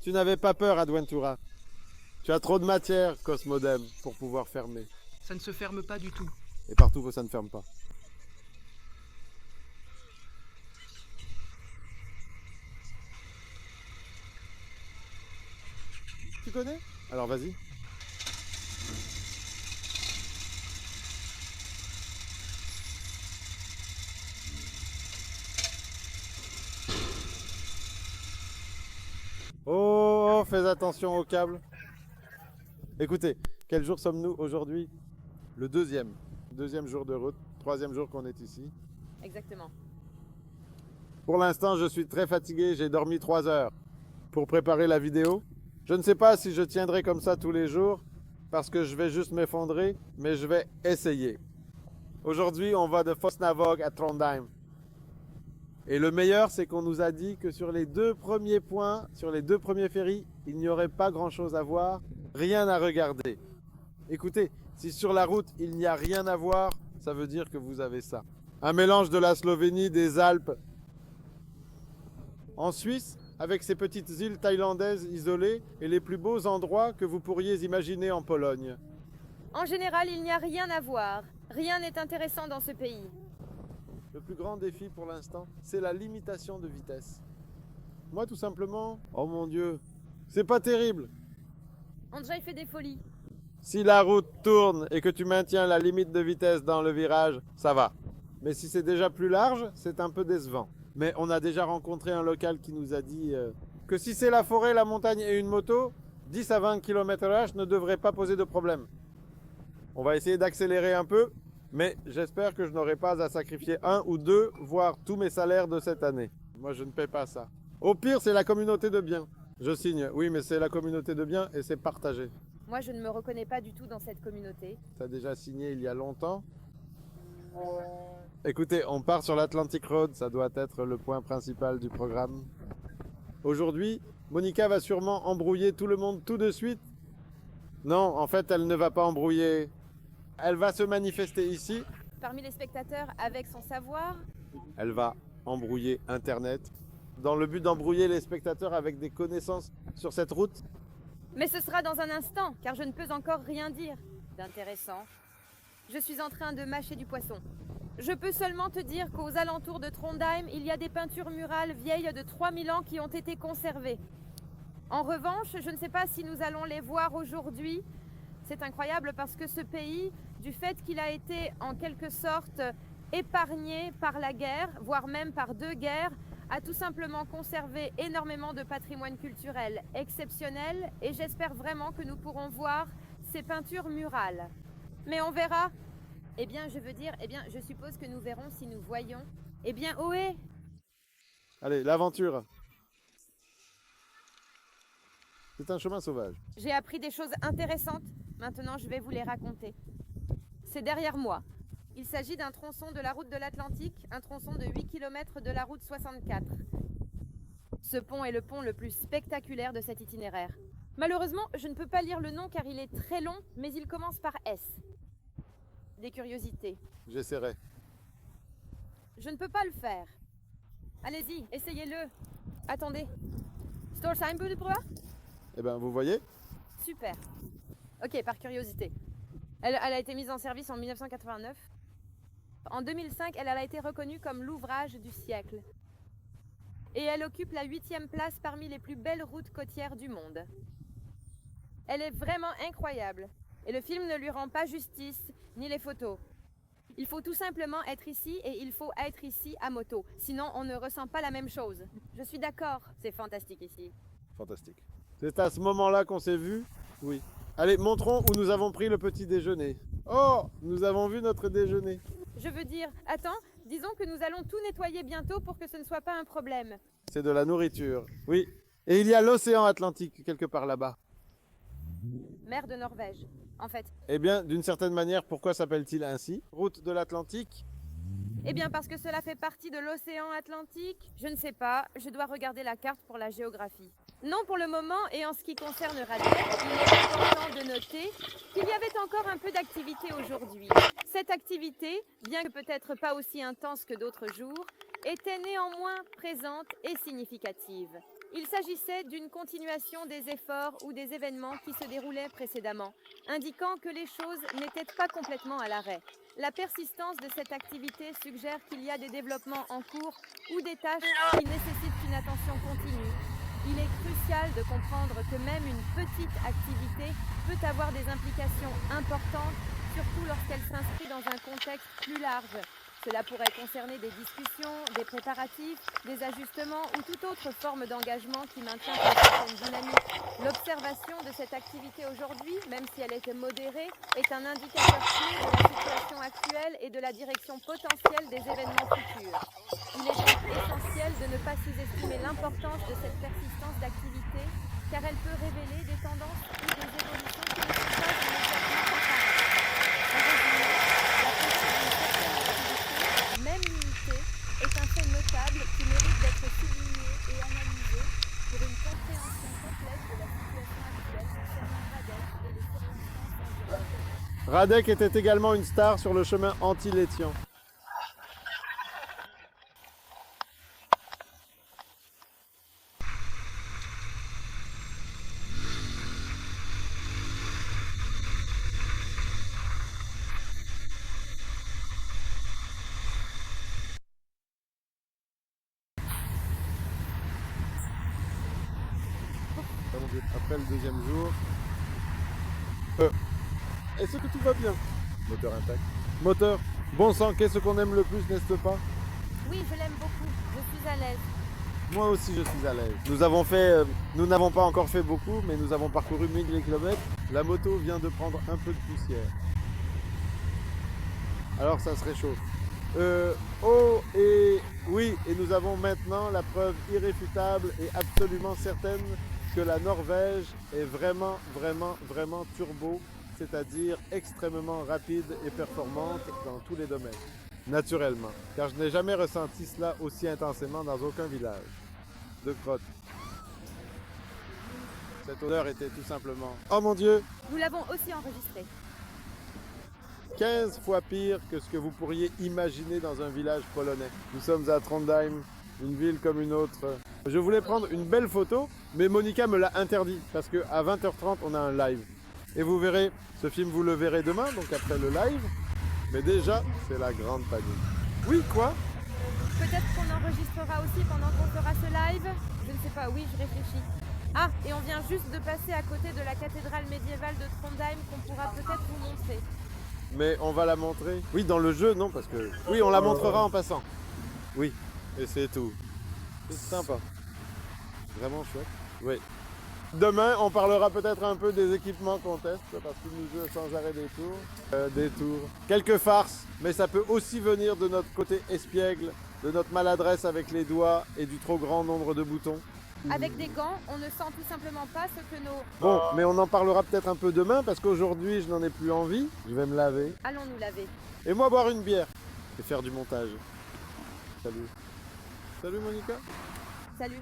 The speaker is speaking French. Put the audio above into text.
Tu n'avais pas peur, Adventura. Tu as trop de matière, Cosmodem, pour pouvoir fermer. Ça ne se ferme pas du tout. Et partout où ça ne ferme pas. Tu connais? Alors vas-y. Oh, fais attention au câble. Écoutez, quel jour sommes-nous aujourd'hui? Le deuxième. Deuxième jour de route. Troisième jour qu'on est ici. Exactement. Pour l'instant, je suis très fatigué. J'ai dormi 3 heures pour préparer la vidéo. Je ne sais pas si je tiendrai comme ça tous les jours parce que je vais juste m'effondrer, mais je vais essayer. Aujourd'hui, on va de Fosnavåg à Trondheim. Et le meilleur, c'est qu'on nous a dit que sur les 2 premiers points, sur les 2 premiers ferries, il n'y aurait pas grand-chose à voir, rien à regarder. Écoutez, si sur la route, il n'y a rien à voir, ça veut dire que vous avez ça. Un mélange de la Slovénie, des Alpes. En Suisse, avec ces petites îles thaïlandaises isolées et les plus beaux endroits que vous pourriez imaginer en Pologne. En général, il n'y a rien à voir. Rien n'est intéressant dans ce pays. Le plus grand défi pour l'instant, c'est la limitation de vitesse. Moi, tout simplement, oh mon Dieu, c'est pas terrible. Andrzej fait des folies. Si la route tourne et que tu maintiens la limite de vitesse dans le virage, ça va. Mais si c'est déjà plus large, c'est un peu décevant. Mais on a déjà rencontré un local qui nous a dit que si c'est la forêt, la montagne et une moto, 10 à 20 km/h ne devrait pas poser de problème. On va essayer d'accélérer un peu, mais j'espère que je n'aurai pas à sacrifier 1 ou 2, voire tous mes salaires de cette année. Moi, je ne paie pas ça. Au pire, c'est la communauté de biens. Je signe, oui, mais c'est la communauté de biens et c'est partagé. Moi, je ne me reconnais pas du tout dans cette communauté. Tu as déjà signé il y a longtemps. Écoutez, on part sur l'Atlantic Road, ça doit être le point principal du programme. Aujourd'hui, Monica va sûrement embrouiller tout le monde tout de suite. Non, en fait, elle ne va pas embrouiller. Elle va se manifester ici. Parmi les spectateurs, avec son savoir, Elle va embrouiller Internet, dans le but d'embrouiller les spectateurs avec des connaissances sur cette route. mais ce sera dans un instant, car je ne peux encore rien dire d'intéressant. Je suis en train de mâcher du poisson. Je peux seulement te dire qu'aux alentours de Trondheim, il y a des peintures murales vieilles de 3000 ans qui ont été conservées. En revanche, je ne sais pas si nous allons les voir aujourd'hui. C'est incroyable parce que ce pays, du fait qu'il a été en quelque sorte épargné par la guerre, voire même par 2 guerres, a tout simplement conservé énormément de patrimoine culturel exceptionnel et j'espère vraiment que nous pourrons voir ces peintures murales. Mais on verra. Eh bien, je suppose que nous verrons si nous voyons. Eh bien, ohé! Allez, l'aventure. C'est un chemin sauvage. J'ai appris des choses intéressantes. Maintenant, je vais vous les raconter. C'est derrière moi. Il s'agit d'un tronçon de la route de l'Atlantique, un tronçon de 8 km de la route 64. Ce pont est le pont le plus spectaculaire de cet itinéraire. Malheureusement, je ne peux pas lire le nom car il est très long, mais il commence par S. Des curiosités. J'essaierai. Je ne peux pas le faire. Allez-y, essayez-le. Attendez. Står signbud på? Eh bien, vous voyez? Super. Ok, par curiosité. Elle a été mise en service en 1989. En 2005, elle a été reconnue comme l'ouvrage du siècle. Et elle occupe la 8e place parmi les plus belles routes côtières du monde. Elle est vraiment incroyable. Et le film ne lui rend pas justice, ni les photos. Il faut tout simplement être ici et il faut être ici à moto. Sinon, on ne ressent pas la même chose. Je suis d'accord, c'est fantastique ici. Fantastique. C'est à ce moment-là qu'on s'est vu? Oui. Allez, montrons où nous avons pris le petit déjeuner. Oh, nous avons vu notre déjeuner. Je veux dire, attends, disons que nous allons tout nettoyer bientôt pour que ce ne soit pas un problème. C'est de la nourriture. Oui. Et il y a l'océan Atlantique quelque part là-bas. Mer de Norvège, en fait. Eh bien, d'une certaine manière, pourquoi s'appelle-t-il ainsi? Route de l'Atlantique? Eh bien parce que cela fait partie de l'océan Atlantique. Je ne sais pas, je dois regarder la carte pour la géographie. Non pour le moment, et en ce qui concerne Radek, il est important de noter qu'il y avait encore un peu d'activité aujourd'hui. Cette activité, bien que peut-être pas aussi intense que d'autres jours, était néanmoins présente et significative. Il s'agissait d'une continuation des efforts ou des événements qui se déroulaient précédemment, indiquant que les choses n'étaient pas complètement à l'arrêt. La persistance de cette activité suggère qu'il y a des développements en cours ou des tâches qui nécessitent une attention continue. Il est crucial de comprendre que même une petite activité peut avoir des implications importantes, surtout lorsqu'elle s'inscrit dans un contexte plus large. Cela pourrait concerner des discussions, des préparatifs, des ajustements ou toute autre forme d'engagement qui maintient une certaine dynamique. L'observation de cette activité aujourd'hui, même si elle était modérée, est un indicateur clé de la situation actuelle et de la direction potentielle des événements futurs. Il est donc essentiel de ne pas sous-estimer l'importance de cette persistance d'activité, car elle peut révéler des tendances ou des évolutions qui ne sont pas immédiatement apparentes. En résumé, la présence d'une certaine activité, même limitée, est un fait notable qui mérite d'être souligné et analysé pour une compréhension complète de la situation actuelle concernant Radek et les circonstances environnantes. Radek était également une star sur le chemin anti-Létian. Après le deuxième jour. Est-ce que tout va bien? Moteur intact. Moteur. Bon sang, qu'est-ce qu'on aime le plus, n'est-ce pas? Oui, je l'aime beaucoup. Je suis à l'aise. Moi aussi, je suis à l'aise. Nous n'avons pas encore fait beaucoup, mais nous avons parcouru 1000 km. La moto vient de prendre un peu de poussière. Alors ça se réchauffe. Et nous avons maintenant la preuve irréfutable et absolument certaine que la Norvège est vraiment turbo, c'est-à-dire extrêmement rapide et performante dans tous les domaines. Naturellement, car je n'ai jamais ressenti cela aussi intensément dans aucun village. De crotte. Cette odeur était tout simplement... Oh mon Dieu! Nous l'avons aussi enregistré. 15 fois pire que ce que vous pourriez imaginer dans un village polonais. Nous sommes à Trondheim, une ville comme une autre. Je voulais prendre une belle photo, mais Monica me l'a interdit parce qu'à 20h30, on a un live. Et vous verrez, ce film, vous le verrez demain, donc après le live. Mais déjà, c'est la grande panique. Oui, quoi? Peut-être qu'on enregistrera aussi pendant qu'on fera ce live. Je ne sais pas, oui, je réfléchis. Ah, et on vient juste de passer à côté de la cathédrale médiévale de Trondheim qu'on pourra peut-être vous montrer. Mais on va la montrer. Oui, dans le jeu, non, parce que... Oui, on la montrera en passant. Oui, et c'est tout. C'est sympa. Vraiment chouette. Oui. Demain, on parlera peut-être un peu des équipements qu'on teste, parce qu'ils nous jouent sans arrêt des tours. Quelques farces, mais ça peut aussi venir de notre côté espiègle, de notre maladresse avec les doigts et du trop grand nombre de boutons. Avec des gants, on ne sent tout simplement pas ce que nos... Bon, mais on en parlera peut-être un peu demain, parce qu'aujourd'hui, je n'en ai plus envie. Je vais me laver. Allons nous laver. Et moi, boire une bière. Et faire du montage. Salut. Salut, Monica. Salut.